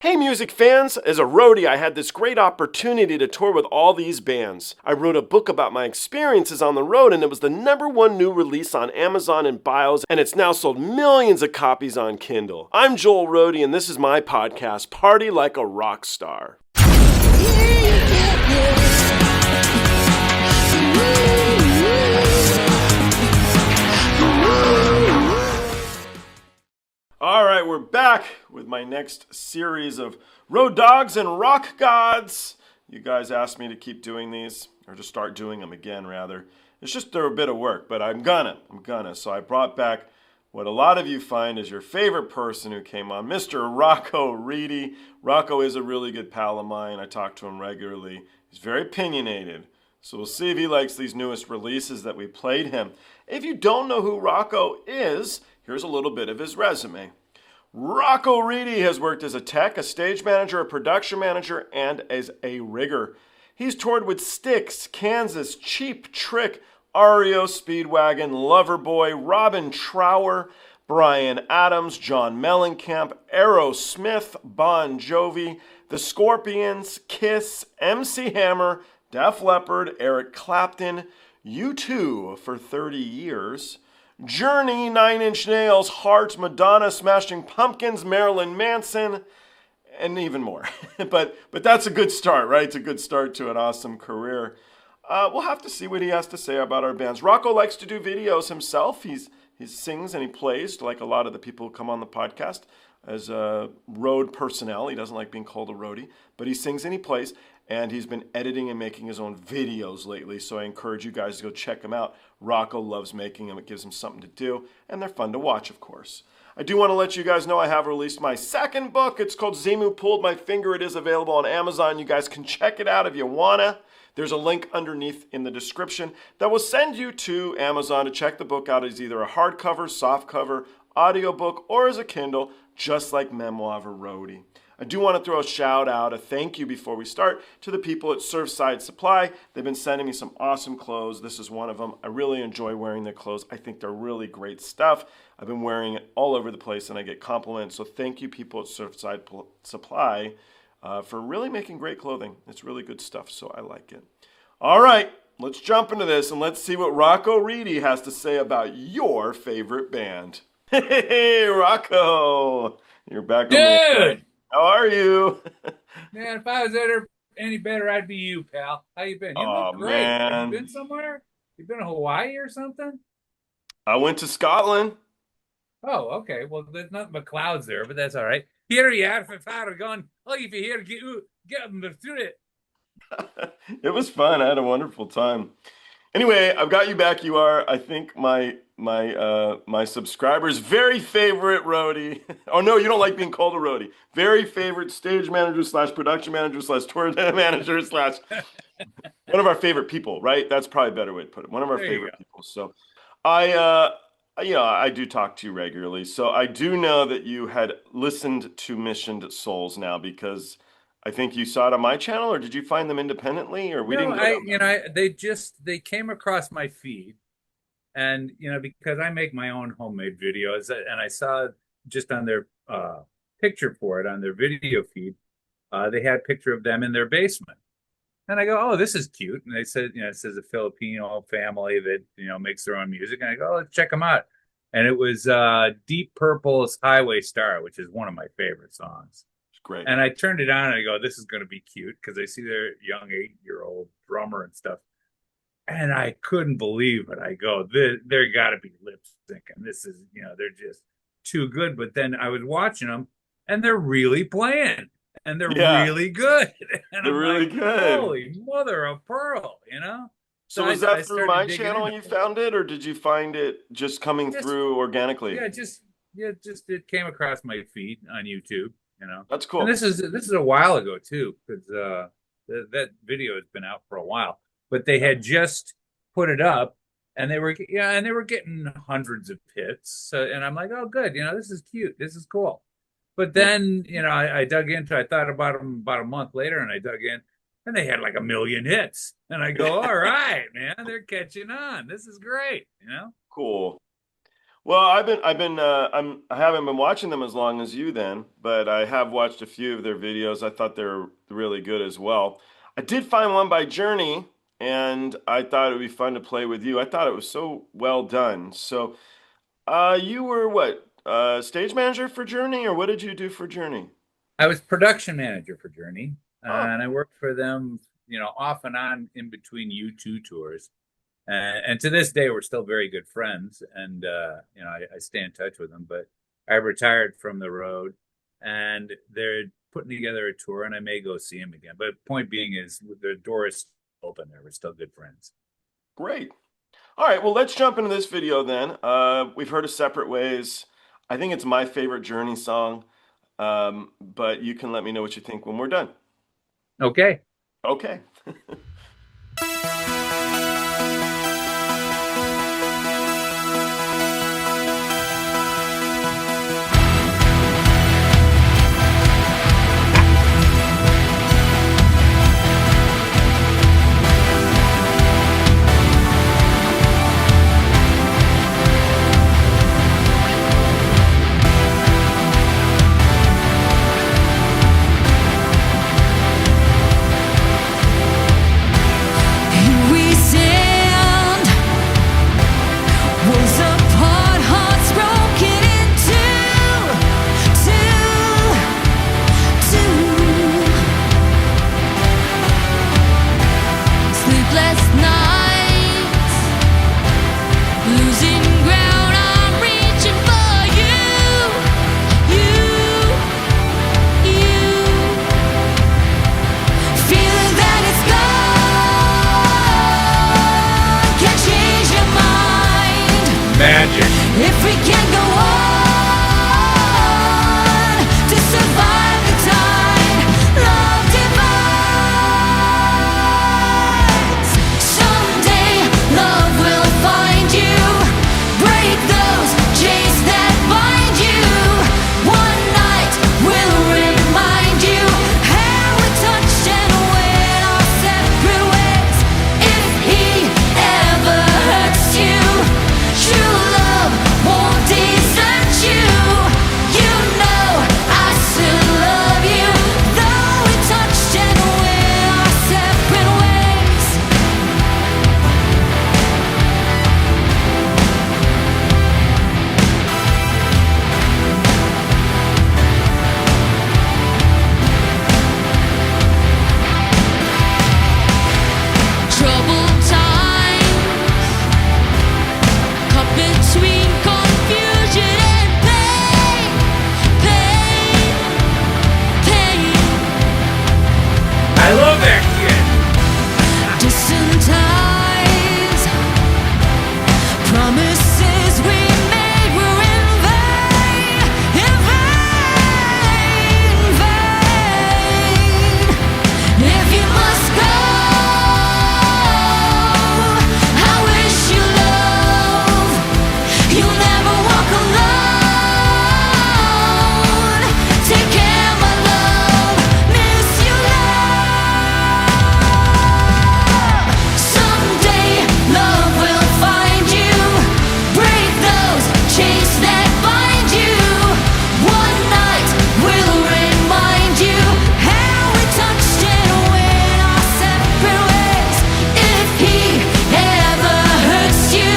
Hey music fans! As a roadie, I had this great opportunity to tour with all these bands. I wrote a book about my experiences on the road, and it was the #1 new release on Amazon and Bios, and it's now sold millions of copies on Kindle. I'm Joel Roadie, and this is my podcast, Party Like a Rock Star. All right, we're back with my next series of Road Dogs and Rock Gods. You guys asked me to keep doing these, or to start doing them again, rather. It's just they're a bit of work, but I'm gonna. So I brought back what a lot of you find is your favorite person who came on, Mr. Rocko Reedy. Rocko is a really good pal of mine. I talk to him regularly. He's very opinionated. So we'll see if he likes these newest releases that we played him. If you don't know who Rocko is, here's a little bit of his resume. Rocko Reedy has worked as a tech, a stage manager, a production manager, and as a rigger. He's toured with STYX, Kansas, Cheap Trick, REO Speedwagon, Loverboy, Robin Trower, Bryan Adams, John Mellencamp, Aerosmith, Bon Jovi, The Scorpions, Kiss, MC Hammer, Def Leppard, Eric Clapton, U2 for 30 years, Journey, Nine Inch Nails, Heart, Madonna, Smashing Pumpkins, Marilyn Manson, and even more. but that's a good start, right? It's a good start to an awesome career. We'll have to see what he has to say about our bands. Rocko likes to do videos himself. He sings and he plays, like a lot of the people who come on the podcast, as a road personnel. He doesn't like being called a roadie, but he sings and he plays. And he's been editing and making his own videos lately, so I encourage you guys to go check him out. Rocko loves making them. It gives him something to do, and they're fun to watch, of course. I do want to let you guys know I have released my second book. It's called XEMU Pulled My Finger. It is available on Amazon. You guys can check it out if you wanna. There's a link underneath in the description that will send you to Amazon to check the book out as either a hardcover, softcover, audiobook, or as a Kindle, just like MEMOIR of a Roadie. I do want to throw a shout out, a thank you before we start, to the people at Surfside Supply. They've been sending me some awesome clothes. This is one of them. I really enjoy wearing their clothes. I think they're really great stuff. I've been wearing it all over the place and I get compliments. So thank you people at Surfside Supply for really making great clothing. It's really good stuff, so I like it. All right, let's jump into this and let's see what Rocko Reedy has to say about your favorite band. Hey, Rocko! You're back on Dude! How are you? Man, if I was any better, I'd be you, pal. How you been? You Oh, look great. Have man. you been somewhere? You been to Hawaii or something? I went to Scotland. Oh, okay. Well, there's nothing but clouds there, but that's all right. Here you are, if I'd have gone, oh, if you here, get them through it. It was fun. I had a wonderful time. Anyway, I've got you back. You are, I think, my subscribers' very favorite roadie. Oh no, you don't like being called a roadie. Very favorite stage manager slash production manager slash tour manager slash one of our favorite people, right? That's probably a better way to put it. One of our favorite people. So I do talk to you regularly. So I do know that you had listened to Missioned Souls now because I think you saw it on my channel, or did you find them independently, or we No, didn't go they came across my feed, and because I make my own homemade videos, and I saw just on their picture for it on their video feed, they had a picture of them in their basement, and I go, oh, this is cute, and they said, it says a Filipino family that makes their own music, and I go, oh, let's check them out, and it was Deep Purple's Highway Star, which is one of my favorite songs. Great. And I turned it on and I go, this is going to be cute because I see their young 8-year-old drummer and stuff. And I couldn't believe it. I go, they're got to be lip syncing. This is, they're just too good. But then I was watching them and they're really playing and they're really good. And they're really good. Holy mother of pearl, So was that through my channel you found it, or did you find it just coming through organically? Yeah, it came across my feed on YouTube. That's cool. And this is a while ago too, because that video has been out for a while. But they had just put it up, and they were getting hundreds of hits. And I'm like, oh, good, this is cute, this is cool. But then I dug into. I thought about them about a month later, and I dug in, and they had like 1 million hits. And I go, all right, man, they're catching on. This is great, Cool. Well, I haven't been watching them as long as you then, but I have watched a few of their videos. I thought they were really good as well. I did find one by Journey, and I thought it would be fun to play with you. I thought it was so well done. So, you were what, stage manager for Journey, or what did you do for Journey? I was production manager for Journey, Oh, and I worked for them, off and on in between U2 tours. And to this day, we're still very good friends, and I stay in touch with them. But I retired from the road, and they're putting together a tour, and I may go see them again. But point being is, the door is open there. We're still good friends. great. All right, well, let's jump into this video then. We've heard of Separate Ways. I think it's my favorite Journey song, but you can let me know what you think when we're done. Okay. Okay. Magic. If we can go on to survive the tide, love divides. Someday love will find you, break those chains that bind you. One night will remind you how we touched and went our separate ways. If he ever hurts you, true love won't desert you. You know I still love you, though we touched and went our separate ways. Troubled times, caught between confusion and pain, pain, pain. I love that kid. Distant ties, promises we made were in vain, in vain, vain. If you must go, I wish you love. You'll never walk alone. Take care, my love. Miss you, love. Someday love will find you, break those chains that bind you. One night will remind you how we touched and went our separate ways. If he ever hurts you,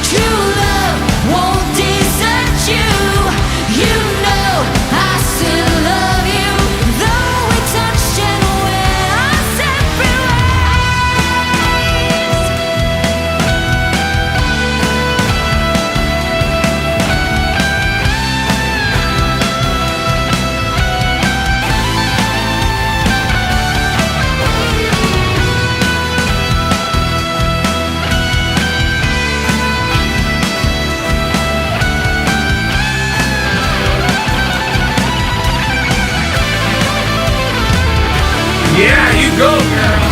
true love won't desert you. You know I still love you, though we touched and went our separate ways. Yeah, you go, girl.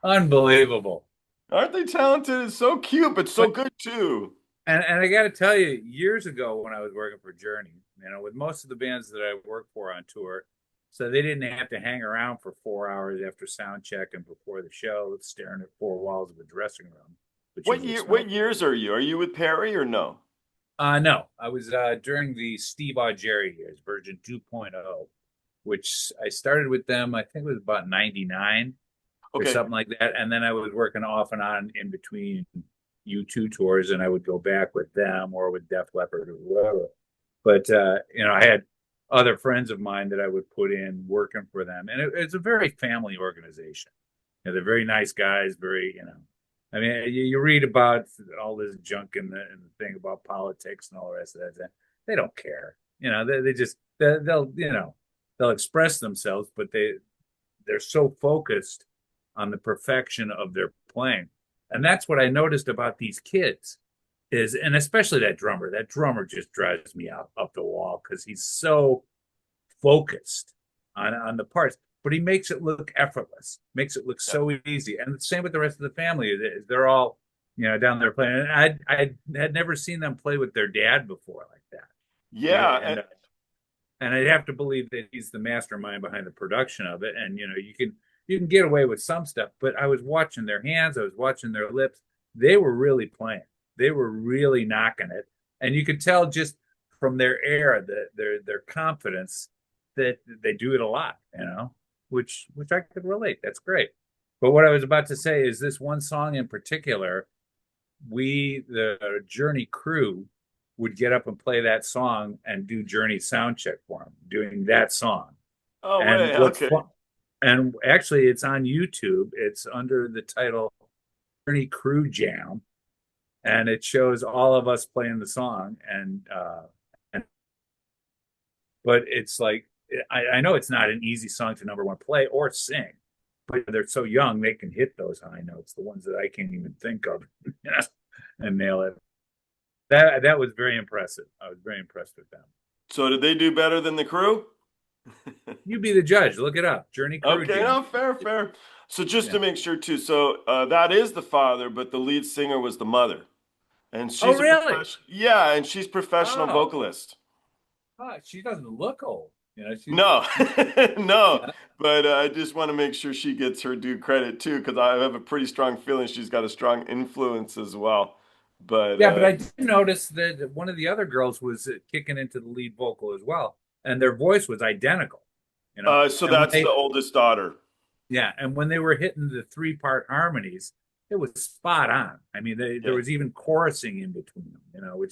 Unbelievable. Aren't they talented? It's so cute, but so good too. And I got to tell you, years ago when I was working for Journey, with most of the bands that I worked for on tour, so they didn't have to hang around for 4 hours after sound check and before the show, staring at four walls of a dressing room. What years are you? Are you with Perry or no? No, I was during the Steve Augeri years, version 2.0, which I started with them. I think it was about 99 or Okay. something like that, and then I was working off and on in between U2 tours, and I would go back with them or with Def Leppard or whatever. But I had other friends of mine that I would put in working for them, and it's a very family organization. They're very nice guys, very. I mean, you read about all this junk in the thing about politics and all the rest of that. They don't care. They'll express themselves, but they're so focused on the perfection of their playing. And that's what I noticed about these kids and especially that drummer. That drummer just drives me up the wall because he's so focused on the parts, but he makes it look effortless, makes it look so easy. And the same with the rest of the family. They're all, down there playing. And I had never seen them play with their dad before like that. Yeah. And I'd have to believe that he's the mastermind behind the production of it. And, you can get away with some stuff, but I was watching their hands. I was watching their lips. They were really playing. They were really knocking it. And you could tell just from their air, their confidence that they do it a lot, which I could relate. That's great. But what I was about to say is this one song in particular, the Journey crew would get up and play that song and do Journey sound check for them, doing that song. Oh, wait, okay. And actually, it's on YouTube. It's under the title Journey Crew Jam, and it shows all of us playing the song. But it's like I know it's not an easy song to number one play or sing, but they're so young they can hit those high notes, the ones that I can't even think of, and nail it. That was very impressive. I was very impressed with them. So did they do better than the crew? You be the judge. Look it up. Journey crew. Okay, Jam. no, fair. So just to make sure too, so that is the father, but the lead singer was the mother, and she's really? and she's professional vocalist. She doesn't look old, No, no, but I just want to make sure she gets her due credit too, because I have a pretty strong feeling she's got a strong influence as well. But I did notice that one of the other girls was kicking into the lead vocal as well, and their voice was identical. So that's the oldest daughter. Yeah, and when they were hitting the 3-part harmonies, it was spot on. I mean, there was even chorusing in between them.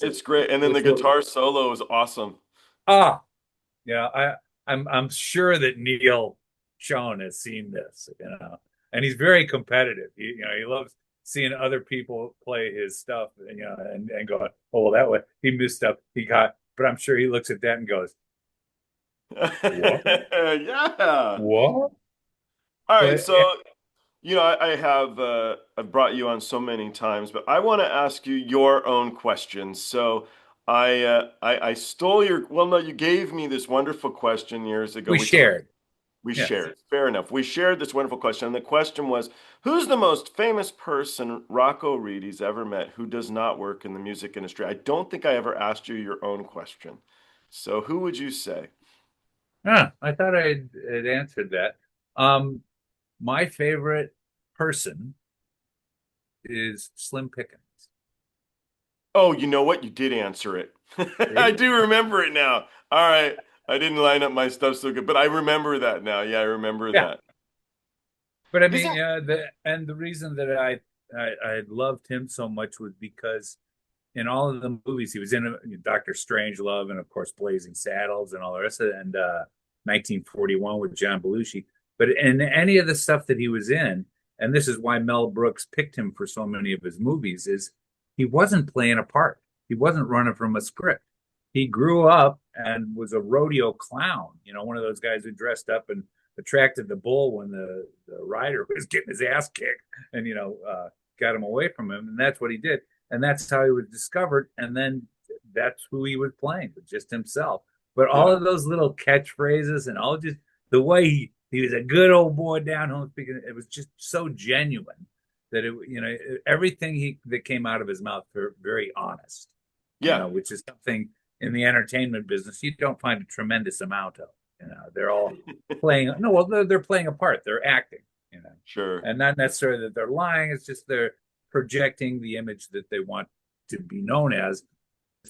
It's great, and then the guitar solo is awesome. I'm sure that Neil Schon has seen this, and he's very competitive. He loves seeing other people play his stuff, and going, oh, well, that way he missed up. But I'm sure he looks at that and goes, what? Yeah. What? All right, so I've brought you on so many times, but I want to ask you your own questions. So I stole you gave me this wonderful question years ago. We shared. Fair enough. We shared this wonderful question. And the question was, who's the most famous person Rocko Reedy's ever met who does not work in the music industry? I don't think I ever asked you your own question. So who would you say? I thought I had answered that. My favorite person is Slim Pickens. Oh, you know what? You did answer it. I do remember it now. All right. I didn't line up my stuff so good, but I remember that now. Yeah, I remember that. But I mean, the reason that I loved him so much was because in all of the movies he was in, Dr. Strangelove and of course Blazing Saddles and all the rest of it, and 1941 with John Belushi. But in any of the stuff that he was in, and this is why Mel Brooks picked him for so many of his movies, is he wasn't playing a part. He wasn't running from a script. He grew up and was a rodeo clown, one of those guys who dressed up and attracted the bull when the rider was getting his ass kicked and, got him away from him. And that's what he did. And that's how he was discovered. And then that's who he was playing, just himself. But all of those little catchphrases and all just the way He was a good old boy down home speaking. It was just so genuine that everything that came out of his mouth were very honest. Yeah. Which is something in the entertainment business you don't find a tremendous amount of. They're all playing. No, well, they're playing a part. They're acting. Sure. And not necessarily that they're lying. It's just they're projecting the image that they want to be known as.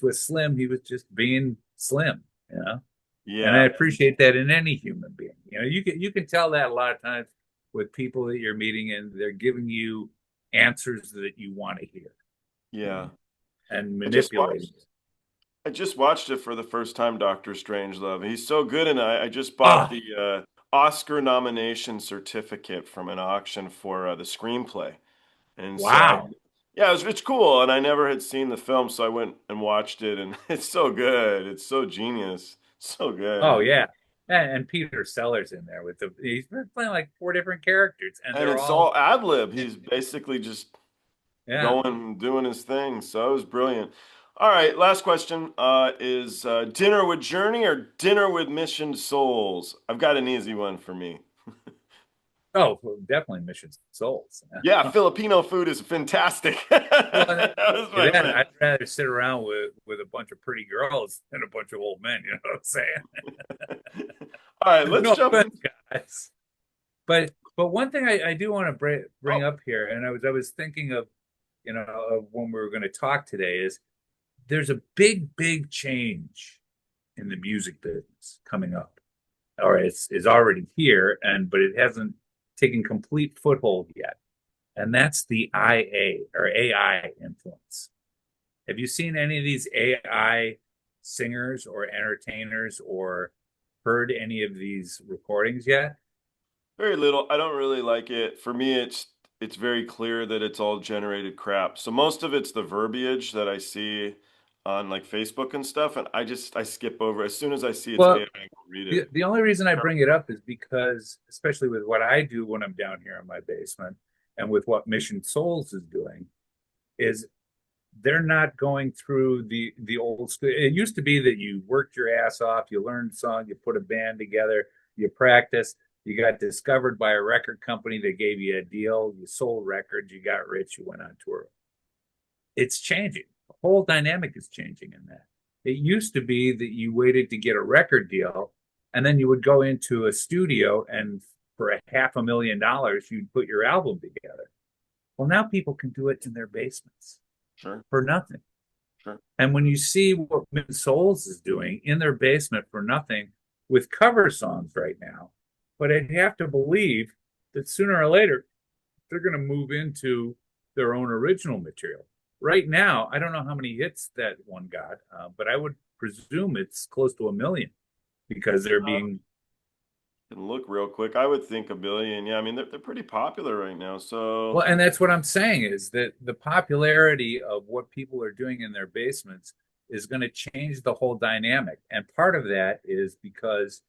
With Slim, he was just being Slim. Yeah. And I appreciate that in any human being. You can tell that a lot of times with people that you're meeting, and they're giving you answers that you want to hear. Yeah. And manipulating. I just watched it for the first time, Doctor Strangelove. He's so good, and I just bought the Oscar nomination certificate from an auction for the screenplay. And wow. So it's cool, and I never had seen the film, so I went and watched it, and it's so good. It's so genius. So good. Oh, yeah. And Peter Sellers in there he's been playing like 4 different characters. And it's all ad-lib. He's basically just going, doing his thing. So it was brilliant. All right, last question is dinner with Journey or dinner with Mission Souls? I've got an easy one for me. Oh, well, definitely Mission Souls. Yeah, Filipino food is fantastic. I'd rather sit around with a bunch of pretty girls than a bunch of old men. You know what I'm saying? All right, let's jump in, guys. But one thing I do want to bring up here, and I was thinking of of when we were going to talk today, is there's a big change in the music business coming up. All right, it's already here, but it hasn't taken complete foothold yet. And that's the AI influence. Have you seen any of these AI singers or entertainers or heard any of these recordings yet? Very little. I don't really like it. For me, it's very clear that it's all generated crap. So most of it's the verbiage that I see on like Facebook and stuff, and I skip over. As soon as I see it's AI, I go read it. The only reason I bring it up is because, especially with what I do when I'm down here in my basement, and with what Mission Souls is doing, is they're not going through the old school. It used to be that you worked your ass off, you learned a song, you put a band together, you practiced, you got discovered by a record company that gave you a deal, you sold records, you got rich, you went on tour. It's changing. The whole dynamic is changing in that. It used to be that you waited to get a record deal, and then you would go into a studio, and for $500,000, you'd put your album together. Well, now people can do it in their basements. Sure. For nothing. Sure. And when you see what Mission Souls is doing in their basement for nothing with cover songs right now, but I'd have to believe that sooner or later they're going to move into their own original material. Right now, I don't know how many hits that one got, but I would presume it's close to 1 million because they're being. Can look real quick. I would think 1 billion. Yeah, I mean they're pretty popular right now. So well, and that's what I'm saying is that the popularity of what people are doing in their basements is going to change the whole dynamic, and part of that is because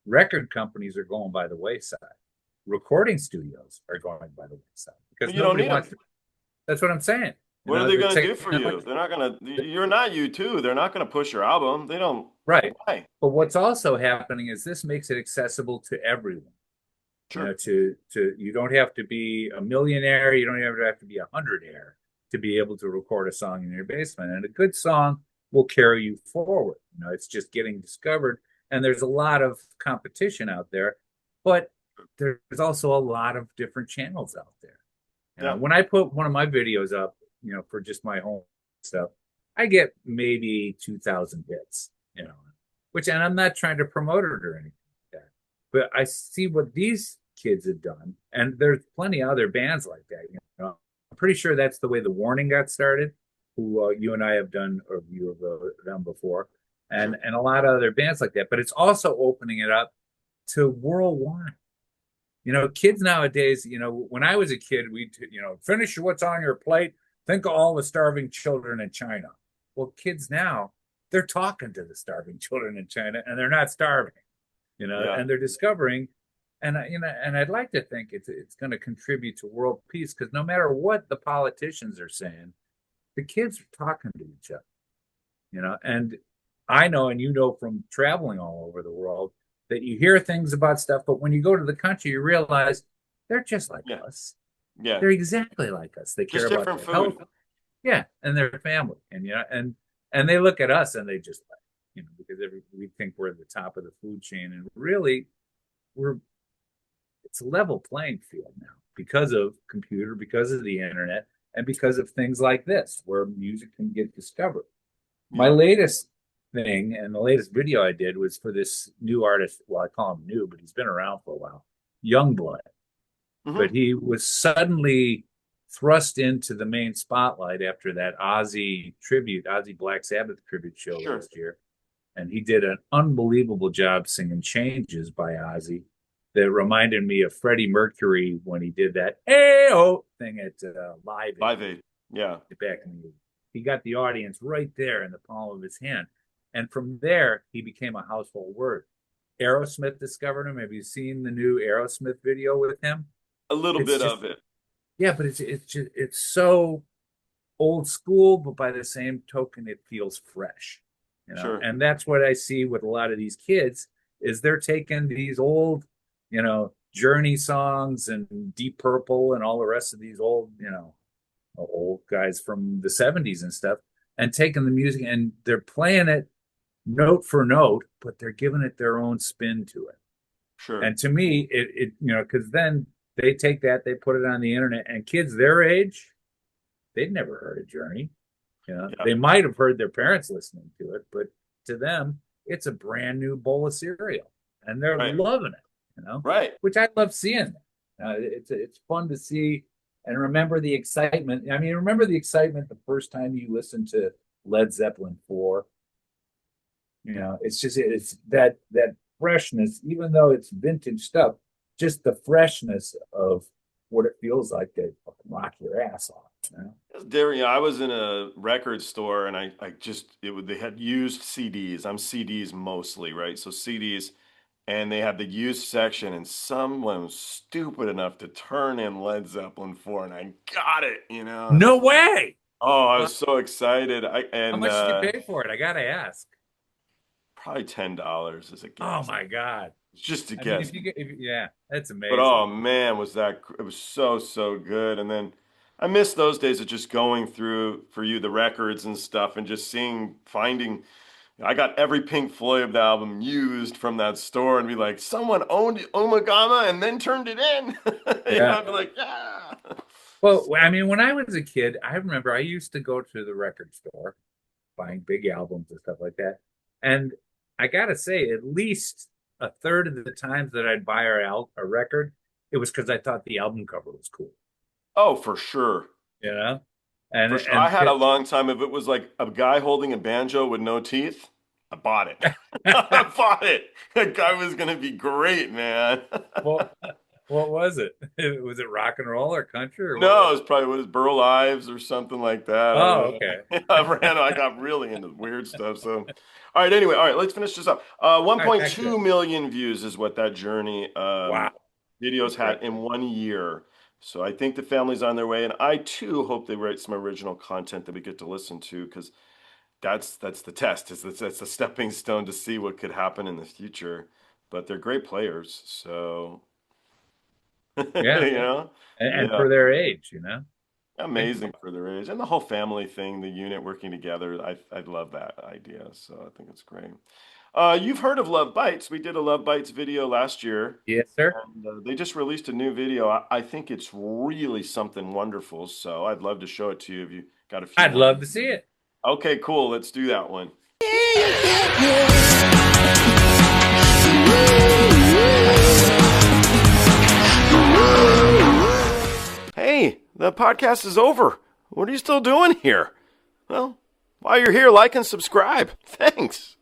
record companies are going by the wayside, recording studios are going by the wayside because nobody wants to. That's what I'm saying. What are they going to do for you? They're not going to. You're not U2. They're not going to push your album. They don't. Right. Why? But what's also happening is this makes it accessible to everyone. Sure. You don't have to be a millionaire. You don't have to be a hundredaire to be able to record a song in your basement. And a good song will carry you forward. It's just getting discovered. And there's a lot of competition out there, but there's also a lot of different channels out there. When I put one of my videos up, for just my home stuff, I get maybe 2,000 hits, and I'm not trying to promote it or anything like that. But I see what these kids have done, and there's plenty of other bands like that. I'm pretty sure that's the way The Warning got started, who you and I have done a review of them before, and a lot of other bands like that. But it's also opening it up to worldwide. Kids nowadays, when I was a kid, we'd, finish what's on your plate. Think of all the starving children in China. Well, kids now, they're talking to the starving children in China, and they're not starving, and they're discovering, and I'd like to think it's going to contribute to world peace, because no matter what the politicians are saying, the kids are talking to each other, and I know, and from traveling all over the world, that you hear things about stuff, but when you go to the country, you realize they're just like us. Yeah. They're exactly like us. They care Just about different their food. health, yeah, and their family, and and they look at us and they just like, because we think we're at the top of the food chain, and really, it's a level playing field now because of computer, because of the internet, and because of things like this, where music can get discovered. My latest thing and the latest video I did was for this new artist. Well, I call him new, but he's been around for a while. Yungblood. But he was suddenly thrust into the main spotlight after that Ozzy Black Sabbath tribute show last year. And he did an unbelievable job singing Changes by Ozzy that reminded me of Freddie Mercury when he did that "Ayo" thing at Live Aid. Yeah. Back in the He got the audience right there in the palm of his hand. And from there, he became a household word. Aerosmith discovered him. Have you seen the new Aerosmith video with him? A little bit of it. Yeah, but it's so old school, but by the same token, it feels fresh. Sure. And that's what I see with a lot of these kids is they're taking these old, Journey songs and Deep Purple and all the rest of these old, old guys from the 70s and stuff, and taking the music and they're playing it note for note, but they're giving it their own spin to it. Sure. And to me, it because then they take that, they put it on the internet, and kids their age, they'd never heard of Journey. They might have heard their parents listening to it, but to them, it's a brand new bowl of cereal, and they're loving it. Right. Which I love seeing. It's fun to see and remember the excitement. I mean, remember the excitement the first time you listened to Led Zeppelin 4. It's that freshness, even though it's vintage stuff, just the freshness of what it feels like to rock your ass off. I was in a record store and they had used CDs. I'm CDs mostly, right? So CDs, and they had the used section, and someone was stupid enough to turn in Led Zeppelin 4, and I got it, No way! Oh, I was so excited. How much did you pay for it? I gotta ask. Probably $10 as a guess. Oh my God. Just a guess. Yeah, that's amazing. But oh man, it was so good. And then I miss those days of just going through for you the records and stuff and just finding. I got every Pink Floyd album used from that store and be like, someone owned Omagama and then turned it in. I'd be like, yeah. Well, I mean, when I was a kid, I remember I used to go to the record store buying big albums and stuff like that. And I got to say, at least a third of the times that I'd buy a record, it was because I thought the album cover was cool. Oh, for sure. And I had a long time. If it was like a guy holding a banjo with no teeth, I bought it. I bought it. That guy was going to be great, man. Well, what was it? Was it rock and roll or country? Or no, it was probably Burl Ives or something like that. Oh, okay. I got really into weird stuff. So, all right. Let's finish this up. 1.2 million views is what that Journey videos had in 1 year. So I think the family's on their way, and I too hope they write some original content that we get to listen to, because that's the test. That's a stepping stone to see what could happen in the future. But they're great players, so yeah, and for their age, amazing for their age, and the whole family thing, the unit working together. I love that idea, so I think it's great. You've heard of Lovebites. We did a Lovebites video last year. Yes, sir. And, they just released a new video. I think it's really something wonderful, so I'd love to show it to you if you got a few. I'd love to see it. Okay, cool. Let's do that one. Hey, the podcast is over. What are you still doing here? Well, while you're here, like and subscribe. Thanks.